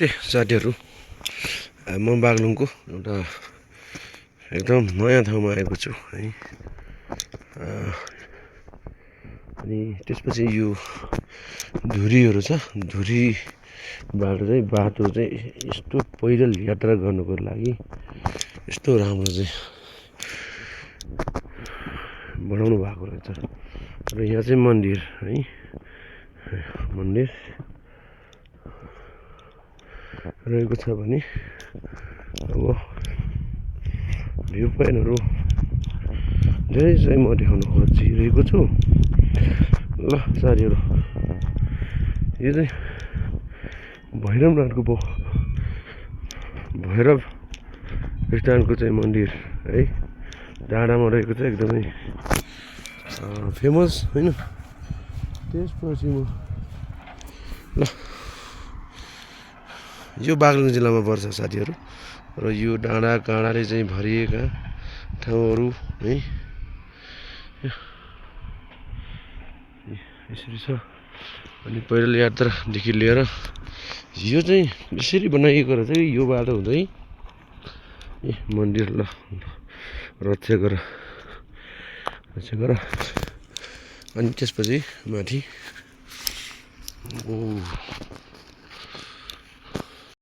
नमस्ते साथीहरू, म बागलुङको एउटा एकदम नयाँ ठाउँमा आएको छु है। अनि त्यसपछि यो धुरीहरू छ, धुरीबाट चाहिँ बाटो चाहिँ यस्तो पैदल यात्रा गर्नुको लागि यस्तो राम्रो चाहिँ बनाउनु भएको रहेछ। र यहाँ चाहिँ मन्दिर है, मन्दिर रहेको छ भने अब भ्यू पोइन्टहरू धेरै चाहिँ म देखाउन खोजिरहेको छु। ल साथीहरू, यो चाहिँ भैरवनाथको भैरव स्थानको चाहिँ मन्दिर है, डाँडामा रहेको छ, एकदमै फेमस होइन। त्यसपछि म ल यो बागलुङ जिल्लामा पर्छ साथीहरू, र यो डाँडा काँडाले चाहिँ भरिएका ठाउँहरू है, यसरी छ। अनि पैदल यात्रादेखि लिएर यो चाहिँ यसरी बनाइएको रहेछ कि यो बाटो हुँदै ए मन्दिर ल रक्षा गर। अनि त्यसपछि माथि